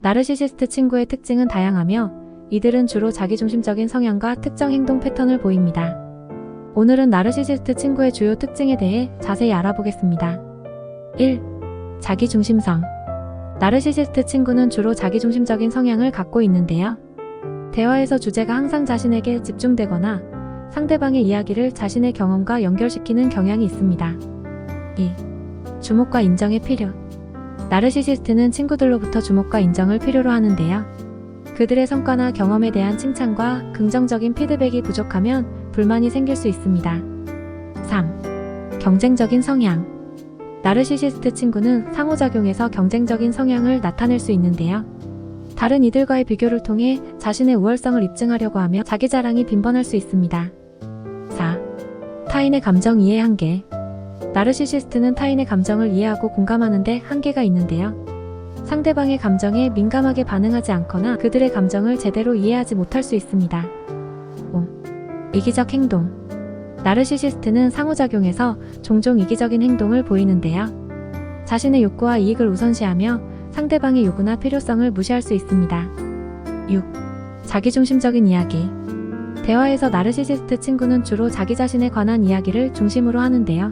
나르시시스트 친구의 특징은 다양하며 이들은 주로 자기중심적인 성향과 특정 행동 패턴을 보입니다. 오늘은 나르시시스트 친구의 주요 특징에 대해 자세히 알아보겠습니다. 1. 자기중심성. 나르시시스트 친구는 주로 자기중심적인 성향을 갖고 있는데요. 대화에서 주제가 항상 자신에게 집중되거나 상대방의 이야기를 자신의 경험과 연결시키는 경향이 있습니다. 2. 주목과 인정의 필요. 나르시시스트는 친구들로부터 주목과 인정을 필요로 하는데요. 그들의 성과나 경험에 대한 칭찬과 긍정적인 피드백이 부족하면 불만이 생길 수 있습니다. 3. 경쟁적인 성향. 나르시시스트 친구는 상호작용에서 경쟁적인 성향을 나타낼 수 있는데요. 다른 이들과의 비교를 통해 자신의 우월성을 입증하려고 하며 자기 자랑이 빈번할 수 있습니다. 4. 타인의 감정 이해 한계. 나르시시스트는 타인의 감정을 이해하고 공감하는데 한계가 있는데요. 상대방의 감정에 민감하게 반응하지 않거나 그들의 감정을 제대로 이해하지 못할 수 있습니다. 5. 이기적 행동. 나르시시스트는 상호작용에서 종종 이기적인 행동을 보이는데요. 자신의 욕구와 이익을 우선시하며 상대방의 요구나 필요성을 무시할 수 있습니다. 6. 자기중심적인 이야기. 대화에서 나르시시스트 친구는 주로 자기 자신에 관한 이야기를 중심으로 하는데요.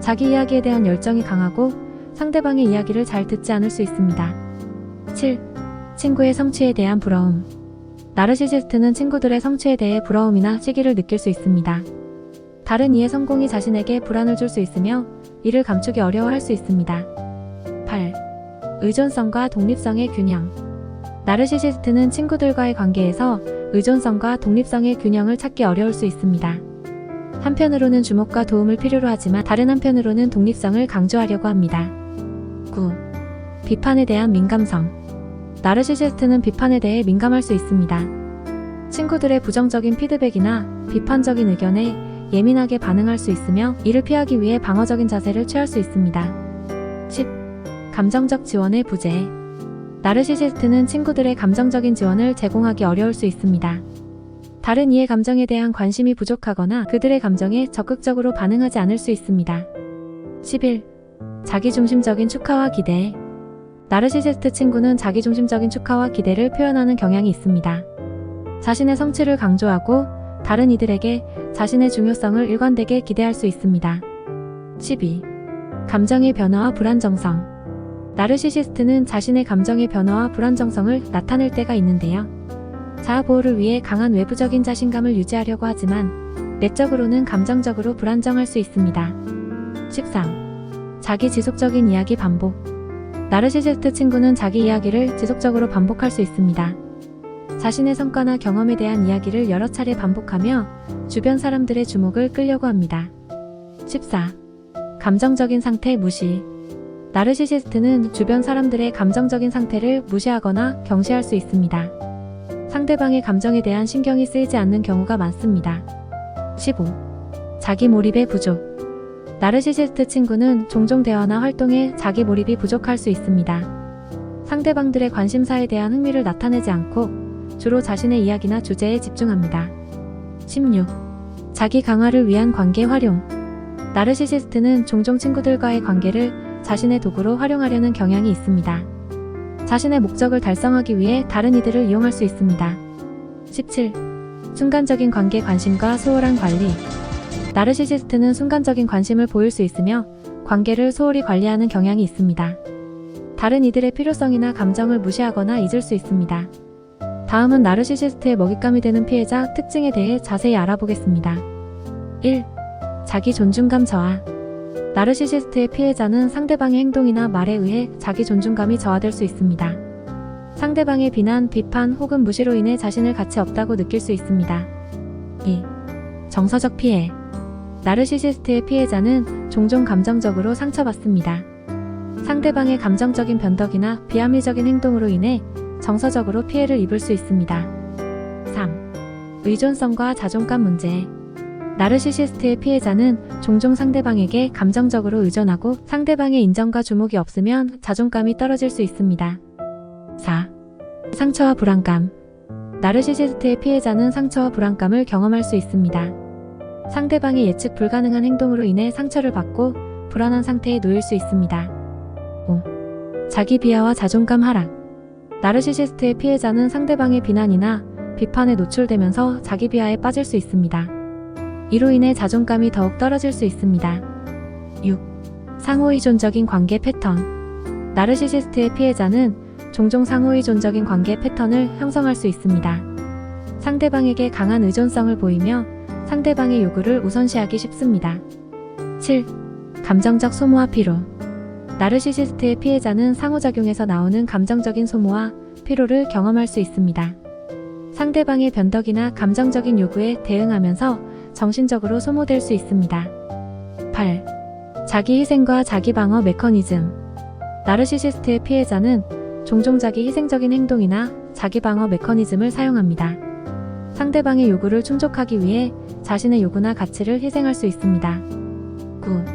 자기 이야기에 대한 열정이 강하고 상대방의 이야기를 잘 듣지 않을 수 있습니다. 7. 친구의 성취에 대한 부러움. 나르시시스트는 친구들의 성취에 대해 부러움이나 시기를 느낄 수 있습니다. 다른 이의 성공이 자신에게 불안을 줄 수 있으며 이를 감추기 어려워할 수 있습니다. 8. 의존성과 독립성의 균형. 나르시시스트는 친구들과의 관계에서 의존성과 독립성의 균형을 찾기 어려울 수 있습니다. 한편으로는 주목과 도움을 필요로 하지만 다른 한편으로는 독립성을 강조하려고 합니다. 9. 비판에 대한 민감성. 나르시시스트는 비판에 대해 민감할 수 있습니다. 친구들의 부정적인 피드백이나 비판적인 의견에 예민하게 반응할 수 있으며 이를 피하기 위해 방어적인 자세를 취할 수 있습니다. 10. 감정적 지원의 부재. 나르시시스트는 친구들의 감정적인 지원을 제공하기 어려울 수 있습니다. 다른 이의 감정에 대한 관심이 부족하거나 그들의 감정에 적극적으로 반응하지 않을 수 있습니다. 11. 자기중심적인 축하와 기대. 나르시시스트 친구는 자기중심적인 축하와 기대를 표현하는 경향이 있습니다. 자신의 성취를 강조하고 다른 이들에게 자신의 중요성을 일관되게 기대할 수 있습니다. 12. 감정의 변화와 불안정성. 나르시시스트는 자신의 감정의 변화와 불안정성을 나타낼 때가 있는데요. 자아보호를 위해 강한 외부적인 자신감을 유지하려고 하지만 내적으로는 감정적으로 불안정할 수 있습니다. 13. 자기 지속적인 이야기 반복. 나르시시스트 친구는 자기 이야기를 지속적으로 반복할 수 있습니다. 자신의 성과나 경험에 대한 이야기를 여러 차례 반복하며 주변 사람들의 주목을 끌려고 합니다. 14. 감정적인 상태 무시. 나르시시스트는 주변 사람들의 감정적인 상태를 무시하거나 경시할 수 있습니다. 상대방의 감정에 대한 신경이 쓰이지 않는 경우가 많습니다. 15. 자기 몰입의 부족. 나르시시스트 친구는 종종 대화나 활동에 자기 몰입이 부족할 수 있습니다. 상대방들의 관심사에 대한 흥미를 나타내지 않고 주로 자신의 이야기나 주제에 집중합니다. 16. 자기 강화를 위한 관계 활용. 나르시시스트는 종종 친구들과의 관계를 자신의 도구로 활용하려는 경향이 있습니다. 자신의 목적을 달성하기 위해 다른 이들을 이용할 수 있습니다. 17. 순간적인 관계 관심과 소홀한 관리. 나르시시스트는 순간적인 관심을 보일 수 있으며 관계를 소홀히 관리하는 경향이 있습니다. 다른 이들의 필요성이나 감정을 무시하거나 잊을 수 있습니다. 다음은 나르시시스트의 먹잇감이 되는 피해자 특징에 대해 자세히 알아보겠습니다. 1. 자기 존중감 저하. 나르시시스트의 피해자는 상대방의 행동이나 말에 의해 자기 존중감이 저하될 수 있습니다. 상대방의 비난, 비판 혹은 무시로 인해 자신을 가치 없다고 느낄 수 있습니다. 2. 정서적 피해. 나르시시스트의 피해자는 종종 감정적으로 상처받습니다. 상대방의 감정적인 변덕이나 비합리적인 행동으로 인해 정서적으로 피해를 입을 수 있습니다. 3. 의존성과 자존감 문제. 나르시시스트의 피해자는 종종 상대방에게 감정적으로 의존하고 상대방의 인정과 주목이 없으면 자존감이 떨어질 수 있습니다. 4. 상처와 불안감. 나르시시스트의 피해자는 상처와 불안감을 경험할 수 있습니다. 상대방의 예측 불가능한 행동으로 인해 상처를 받고 불안한 상태에 놓일 수 있습니다. 5. 자기 비하와 자존감 하락. 나르시시스트의 피해자는 상대방의 비난이나 비판에 노출되면서 자기 비하에 빠질 수 있습니다. 이로 인해 자존감이 더욱 떨어질 수 있습니다. 6. 상호의존적인 관계 패턴. 나르시시스트의 피해자는 종종 상호의존적인 관계 패턴을 형성할 수 있습니다. 상대방에게 강한 의존성을 보이며 상대방의 요구를 우선시하기 쉽습니다. 7. 감정적 소모와 피로. 나르시시스트의 피해자는 상호작용에서 나오는 감정적인 소모와 피로를 경험할 수 있습니다. 상대방의 변덕이나 감정적인 요구에 대응하면서 정신적으로 소모될 수 있습니다. 8. 자기 희생과 자기 방어 메커니즘. 나르시시스트의 피해자는 종종 자기 희생적인 행동이나 자기 방어 메커니즘을 사용합니다. 상대방의 요구를 충족하기 위해 자신의 요구나 가치를 희생할 수 있습니다. 9.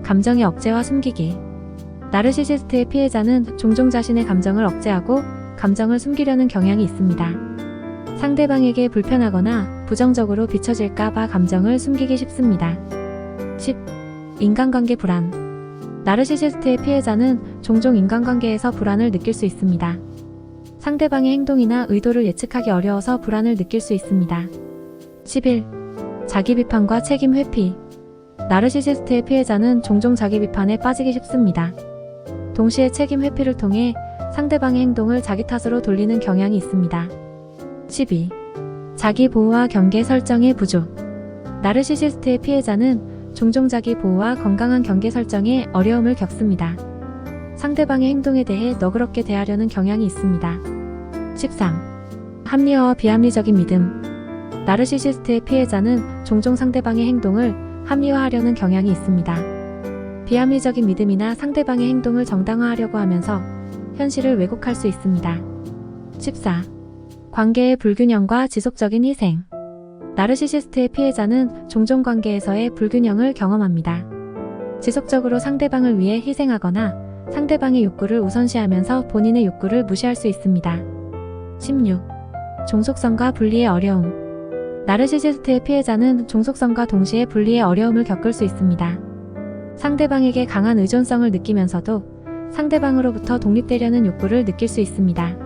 감정의 억제와 숨기기. 나르시시스트의 피해자는 종종 자신의 감정을 억제하고 감정을 숨기려는 경향이 있습니다. 상대방에게 불편하거나 부정적으로 비춰질까 봐 감정을 숨기기 쉽습니다. 10. 인간관계 불안. 나르시시스트의 피해자는 종종 인간관계에서 불안을 느낄 수 있습니다. 상대방의 행동이나 의도를 예측하기 어려워서 불안을 느낄 수 있습니다. 11. 자기 비판과 책임 회피. 나르시시스트의 피해자는 종종 자기 비판에 빠지기 쉽습니다. 동시에 책임 회피를 통해 상대방의 행동을 자기 탓으로 돌리는 경향이 있습니다. 12. 자기 보호와 경계 설정의 부족. 나르시시스트의 피해자는 종종 자기 보호와 건강한 경계 설정에 어려움을 겪습니다. 상대방의 행동에 대해 너그럽게 대하려는 경향이 있습니다. 13. 합리화와 비합리적인 믿음. 나르시시스트의 피해자는 종종 상대방의 행동을 합리화하려는 경향이 있습니다. 비합리적인 믿음이나 상대방의 행동을 정당화하려고 하면서 현실을 왜곡할 수 있습니다. 14. 관계의 불균형과 지속적인 희생. 나르시시스트의 피해자는 종종 관계에서의 불균형을 경험합니다. 지속적으로 상대방을 위해 희생하거나 상대방의 욕구를 우선시하면서 본인의 욕구를 무시할 수 있습니다. 16. 종속성과 분리의 어려움. 나르시시스트의 피해자는 종속성과 동시에 분리의 어려움을 겪을 수 있습니다. 상대방에게 강한 의존성을 느끼면서도 상대방으로부터 독립되려는 욕구를 느낄 수 있습니다.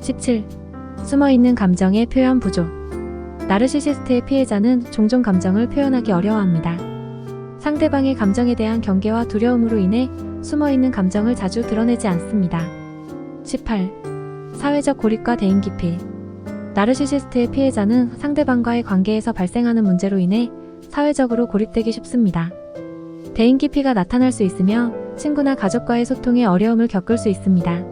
17. 숨어있는 감정의 표현 부족. 나르시시스트의 피해자는 종종 감정을 표현하기 어려워합니다. 상대방의 감정에 대한 경계와 두려움으로 인해 숨어있는 감정을 자주 드러내지 않습니다. 18. 사회적 고립과 대인 기피. 나르시시스트의 피해자는 상대방과의 관계에서 발생하는 문제로 인해 사회적으로 고립되기 쉽습니다. 대인 기피가 나타날 수 있으며 친구나 가족과의 소통에 어려움을 겪을 수 있습니다.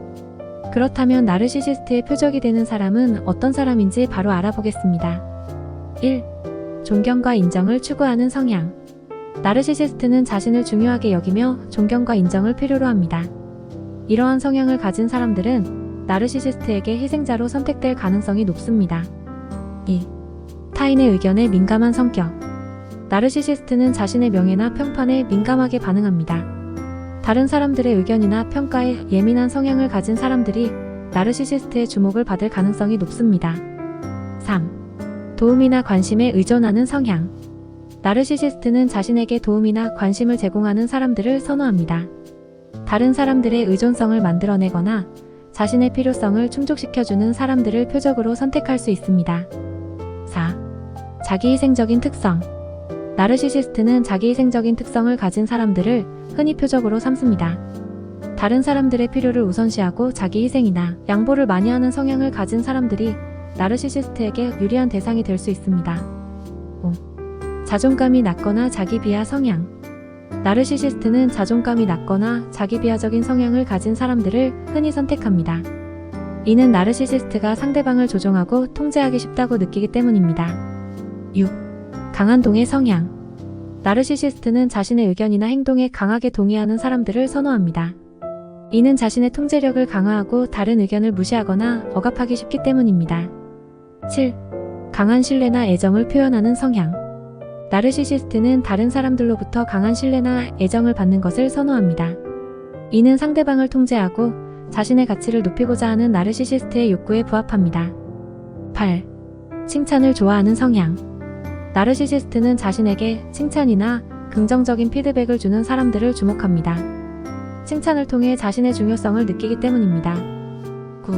그렇다면 나르시시스트의 표적이 되는 사람은 어떤 사람인지 바로 알아보겠습니다. 1. 존경과 인정을 추구하는 성향. 나르시시스트는 자신을 중요하게 여기며 존경과 인정을 필요로 합니다. 이러한 성향을 가진 사람들은 나르시시스트에게 희생자로 선택될 가능성이 높습니다. 2. 타인의 의견에 민감한 성격. 나르시시스트는 자신의 명예나 평판에 민감하게 반응합니다. 다른 사람들의 의견이나 평가에 예민한 성향을 가진 사람들이 나르시시스트의 주목을 받을 가능성이 높습니다. 3. 도움이나 관심에 의존하는 성향. 나르시시스트는 자신에게 도움이나 관심을 제공하는 사람들을 선호합니다. 다른 사람들의 의존성을 만들어내거나 자신의 필요성을 충족시켜주는 사람들을 표적으로 선택할 수 있습니다. 4. 자기희생적인 특성. 나르시시스트는 자기희생적인 특성을 가진 사람들을 흔히 표적으로 삼습니다. 다른 사람들의 필요를 우선시하고 자기희생이나 양보를 많이 하는 성향을 가진 사람들이 나르시시스트에게 유리한 대상이 될 수 있습니다. 5. 자존감이 낮거나 자기비하 성향. 나르시시스트는 자존감이 낮거나 자기비하적인 성향을 가진 사람들을 흔히 선택합니다. 이는 나르시시스트가 상대방을 조종하고 통제하기 쉽다고 느끼기 때문입니다. 6. 강한 동의 성향. 나르시시스트는 자신의 의견이나 행동에 강하게 동의하는 사람들을 선호합니다. 이는 자신의 통제력을 강화하고 다른 의견을 무시하거나 억압하기 쉽기 때문입니다. 7. 강한 신뢰나 애정을 표현하는 성향. 나르시시스트는 다른 사람들로부터 강한 신뢰나 애정을 받는 것을 선호합니다. 이는 상대방을 통제하고 자신의 가치를 높이고자 하는 나르시시스트의 욕구에 부합합니다. 8. 칭찬을 좋아하는 성향. 나르시시스트는 자신에게 칭찬이나 긍정적인 피드백을 주는 사람들을 주목합니다. 칭찬을 통해 자신의 중요성을 느끼기 때문입니다. 9.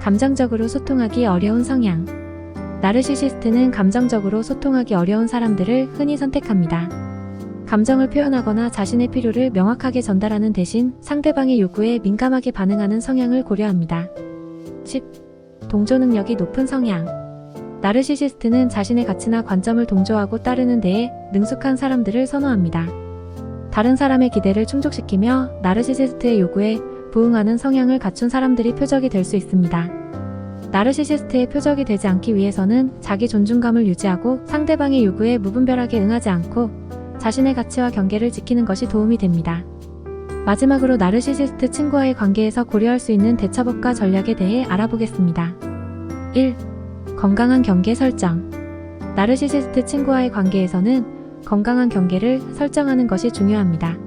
감정적으로 소통하기 어려운 성향. 나르시시스트는 감정적으로 소통하기 어려운 사람들을 흔히 선택합니다. 감정을 표현하거나 자신의 필요를 명확하게 전달하는 대신 상대방의 요구에 민감하게 반응하는 성향을 고려합니다. 10. 동조 능력이 높은 성향. 나르시시스트는 자신의 가치나 관점을 동조하고 따르는 데에 능숙한 사람들을 선호합니다. 다른 사람의 기대를 충족시키며 나르시시스트의 요구에 부응하는 성향을 갖춘 사람들이 표적이 될 수 있습니다. 나르시시스트의 표적이 되지 않기 위해서는 자기 존중감을 유지하고 상대방의 요구에 무분별하게 응하지 않고 자신의 가치와 경계를 지키는 것이 도움이 됩니다. 마지막으로 나르시시스트 친구와의 관계에서 고려할 수 있는 대처법과 전략에 대해 알아보겠습니다. 1. 건강한 경계 설정. 나르시시스트 친구와의 관계에서는 건강한 경계를 설정하는 것이 중요합니다.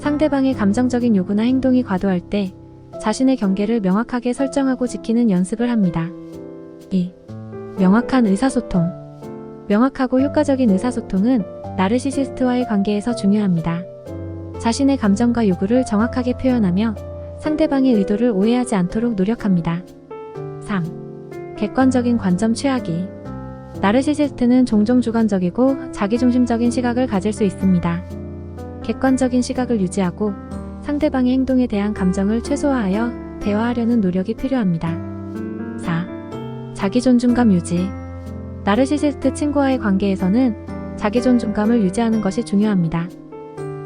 상대방의 감정적인 요구나 행동이 과도할 때 자신의 경계를 명확하게 설정하고 지키는 연습을 합니다. 2. 명확한 의사소통. 명확하고 효과적인 의사소통은 나르시시스트와의 관계에서 중요합니다. 자신의 감정과 요구를 정확하게 표현하며 상대방의 의도를 오해하지 않도록 노력합니다. 3. 객관적인 관점 취하기. 나르시시스트는 종종 주관적이고 자기중심적인 시각을 가질 수 있습니다. 객관적인 시각을 유지하고 상대방의 행동에 대한 감정을 최소화하여 대화하려는 노력이 필요합니다. 4. 자기존중감 유지. 나르시시스트 친구와의 관계에서는 자기존중감을 유지하는 것이 중요합니다.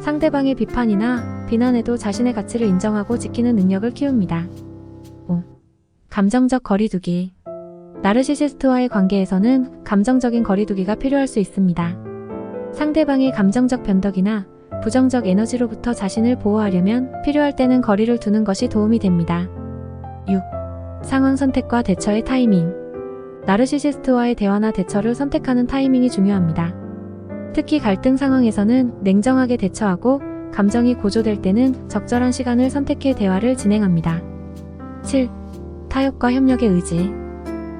상대방의 비판이나 비난에도 자신의 가치를 인정하고 지키는 능력을 키웁니다. 5. 감정적 거리두기. 나르시시스트와의 관계에서는 감정적인 거리두기가 필요할 수 있습니다. 상대방의 감정적 변덕이나 부정적 에너지로부터 자신을 보호하려면 필요할 때는 거리를 두는 것이 도움이 됩니다. 6. 상황 선택과 대처의 타이밍. 나르시시스트와의 대화나 대처를 선택하는 타이밍이 중요합니다. 특히 갈등 상황에서는 냉정하게 대처하고 감정이 고조될 때는 적절한 시간을 선택해 대화를 진행합니다. 7. 타협과 협력의 의지.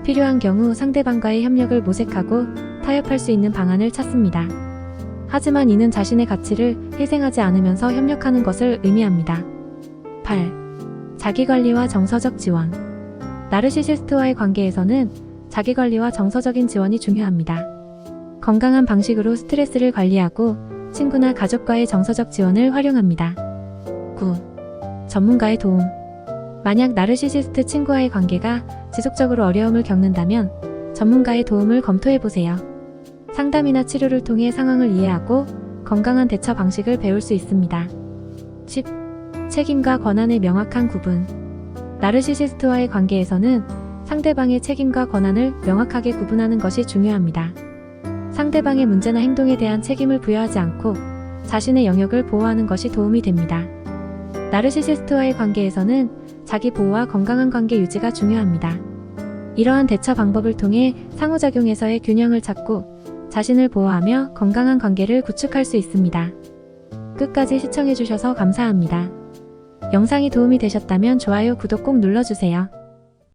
필요한 경우 상대방과의 협력을 모색하고 타협할 수 있는 방안을 찾습니다. 하지만 이는 자신의 가치를 희생하지 않으면서 협력하는 것을 의미합니다. 8. 자기관리와 정서적 지원. 나르시시스트와의 관계에서는 자기관리와 정서적인 지원이 중요합니다. 건강한 방식으로 스트레스를 관리하고 친구나 가족과의 정서적 지원을 활용합니다. 9. 전문가의 도움. 만약 나르시시스트 친구와의 관계가 지속적으로 어려움을 겪는다면 전문가의 도움을 검토해보세요. 상담이나 치료를 통해 상황을 이해하고 건강한 대처 방식을 배울 수 있습니다. 10. 책임과 권한의 명확한 구분. 나르시시스트와의 관계에서는 상대방의 책임과 권한을 명확하게 구분하는 것이 중요합니다. 상대방의 문제나 행동에 대한 책임을 부여하지 않고 자신의 영역을 보호하는 것이 도움이 됩니다. 나르시시스트와의 관계에서는 자기 보호와 건강한 관계 유지가 중요합니다. 이러한 대처 방법을 통해 상호작용에서의 균형을 찾고 자신을 보호하며 건강한 관계를 구축할 수 있습니다. 끝까지 시청해주셔서 감사합니다. 영상이 도움이 되셨다면 좋아요, 구독 꼭 눌러주세요.